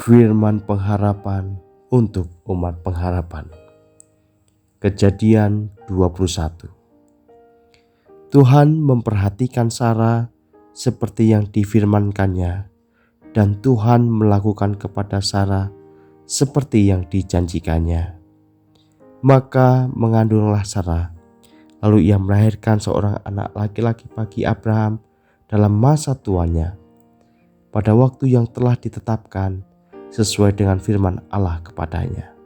Firman pengharapan untuk umat pengharapan. Kejadian 21. Tuhan memperhatikan Sarah seperti yang difirmankannya, dan Tuhan melakukan kepada Sarah seperti yang dijanjikannya. Maka mengandunglah Sarah, lalu ia melahirkan seorang anak laki-laki bagi Abraham dalam masa tuanya, pada waktu yang telah ditetapkan sesuai dengan firman Allah kepadanya.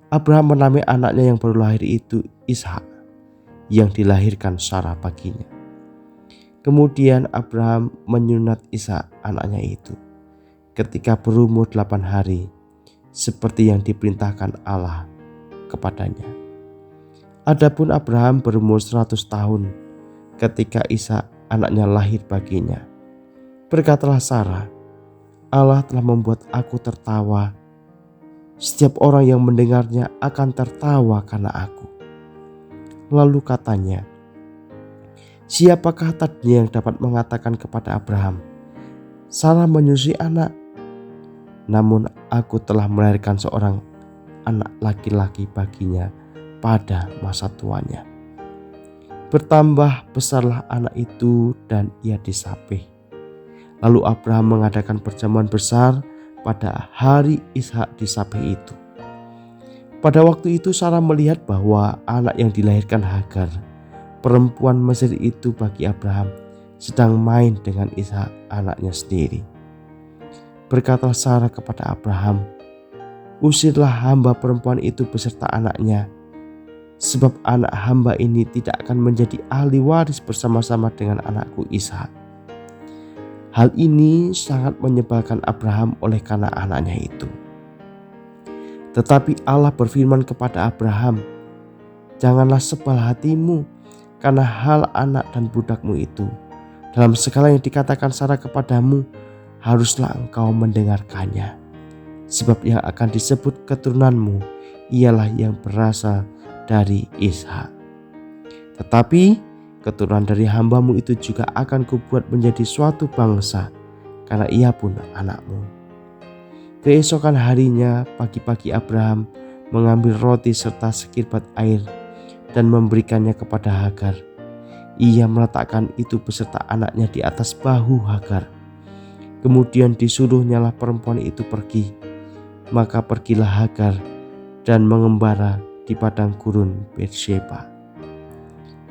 Abraham menamai anaknya yang baru lahir itu Ishak, yang dilahirkan Sarah baginya. Kemudian Abraham menyunat Ishak anaknya itu ketika berumur 8 hari, seperti yang diperintahkan Allah kepadanya. Adapun Abraham berumur 100 tahun ketika Ishak anaknya lahir baginya. Berkatalah Sarah, Allah telah membuat aku tertawa. Setiap orang yang mendengarnya akan tertawa karena aku. Lalu katanya, siapakah tadinya yang dapat mengatakan kepada Abraham, Sarah menyusui anak? Namun aku telah melahirkan seorang anak laki-laki baginya pada masa tuanya. Bertambah besarlah anak itu dan ia disapih. Lalu Abraham mengadakan perjamuan besar pada hari Ishak disapih itu. Pada waktu itu Sarah melihat bahwa anak yang dilahirkan Hagar, perempuan Mesir itu bagi Abraham, sedang main dengan Ishak anaknya sendiri. Berkatalah Sarah kepada Abraham, usirlah hamba perempuan itu beserta anaknya, sebab anak hamba ini tidak akan menjadi ahli waris bersama-sama dengan anakku Ishak. Hal ini sangat menyebalkan Abraham oleh karena anaknya itu. Tetapi Allah berfirman kepada Abraham, janganlah sebal hatimu karena hal anak dan budakmu itu. Dalam segala yang dikatakan Sarah kepadamu, haruslah engkau mendengarkannya. Sebab yang akan disebut keturunanmu ialah yang berasal dari Ishak. Tetapi keturunan dari hambamu itu juga akan kubuat menjadi suatu bangsa, karena ia pun anakmu. Keesokan harinya pagi-pagi Abraham mengambil roti serta sekirbat air dan memberikannya kepada Hagar. Ia meletakkan itu beserta anaknya di atas bahu Hagar. Kemudian disuruhnyalah perempuan itu pergi. Maka pergilah Hagar dan mengembara di padang gurun Beersheba.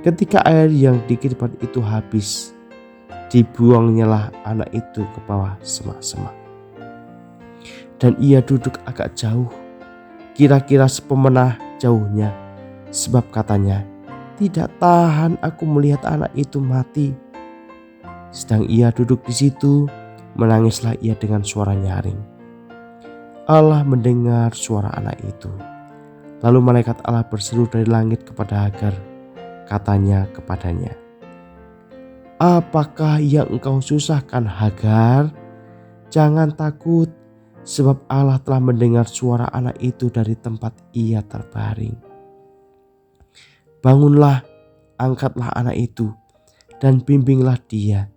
Ketika air yang dikirbat itu habis, dibuangnyalah anak itu ke bawah semak-semak. Dan ia duduk agak jauh, kira-kira sepemenah jauhnya, sebab katanya, tidak tahan aku melihat anak itu mati. Sedang ia duduk di situ, menangislah ia dengan suara nyaring. Allah mendengar suara anak itu. Lalu malaikat Allah berseru dari langit kepada Hagar. Katanya kepadanya, apakah yang engkau susahkan Hagar? Jangan takut, sebab Allah telah mendengar suara anak itu dari tempat ia terbaring. Bangunlah, angkatlah anak itu, dan bimbinglah dia,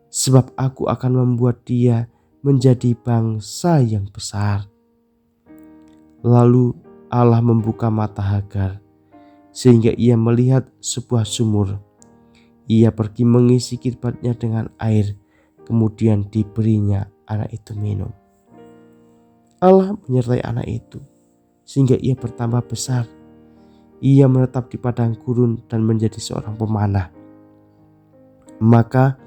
sebab aku akan membuat dia menjadi bangsa yang besar. Lalu Allah membuka mata Hagar, sehingga ia melihat sebuah sumur. Ia pergi mengisi kirbatnya dengan air, kemudian diberinya anak itu minum. Allah menyertai anak itu, sehingga ia bertambah besar. Ia menetap di padang gurun dan menjadi seorang pemanah. Maka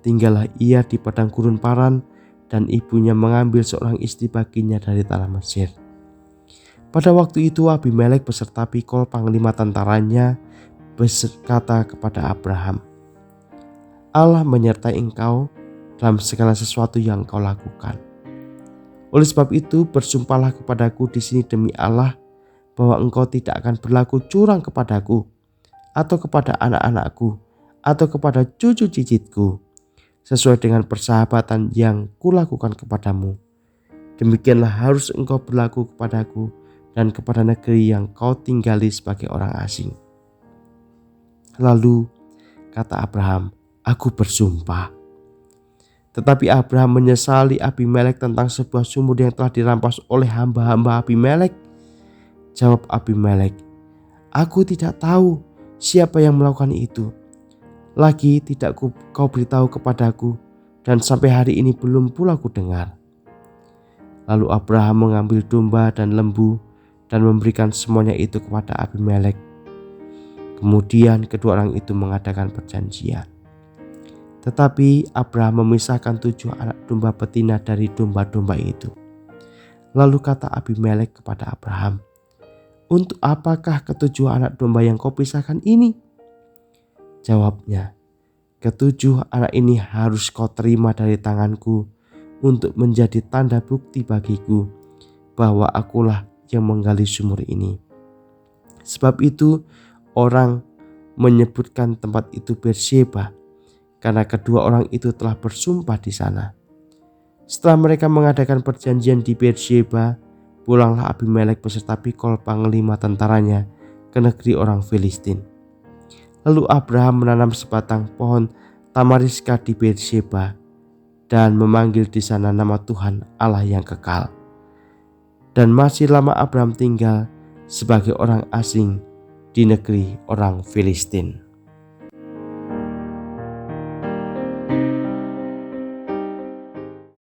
tinggallah ia di padang gurun Paran, dan ibunya mengambil seorang istri baginya dari tanah Mesir. Pada waktu itu Abimelek beserta Pikol panglima tentaranya berkata kepada Abraham, Allah menyertai engkau dalam segala sesuatu yang engkau lakukan. Oleh sebab itu bersumpahlah kepadaku di sini demi Allah bahwa engkau tidak akan berlaku curang kepadaku atau kepada anak-anakku atau kepada cucu cicitku, sesuai dengan persahabatan yang kulakukan kepadamu. Demikianlah harus engkau berlaku kepadaku dan kepada negeri yang kau tinggali sebagai orang asing. Lalu kata Abraham, aku bersumpah. Tetapi Abraham menyesali Abimelek tentang sebuah sumur yang telah dirampas oleh hamba-hamba Abimelek. Jawab Abimelek, "Aku tidak tahu siapa yang melakukan itu. Lagi tidak kau beritahu kepadaku, dan sampai hari ini belum pula ku dengar." Lalu Abraham mengambil domba dan lembu dan memberikan semuanya itu kepada Abimelek. Kemudian kedua orang itu mengadakan perjanjian. Tetapi Abraham memisahkan 7 anak domba betina dari domba-domba itu. Lalu kata Abimelek kepada Abraham, "Untuk apakah ketujuh anak domba yang kau pisahkan ini?" Jawabnya, "Ketujuh anak ini harus kau terima dari tanganku untuk menjadi tanda bukti bagiku bahwa akulah yang menggali sumur ini." Sebab itu orang menyebutkan tempat itu Beersheba, karena kedua orang itu telah bersumpah di sana. Setelah mereka mengadakan perjanjian di Beersheba, pulanglah Abimelek beserta Pikol panglima tentaranya ke negeri orang Filistin. Lalu Abraham menanam sebatang pohon tamariska di Beersheba dan memanggil di sana nama Tuhan Allah yang kekal. Dan masih lama Abraham tinggal sebagai orang asing di negeri orang Filistin.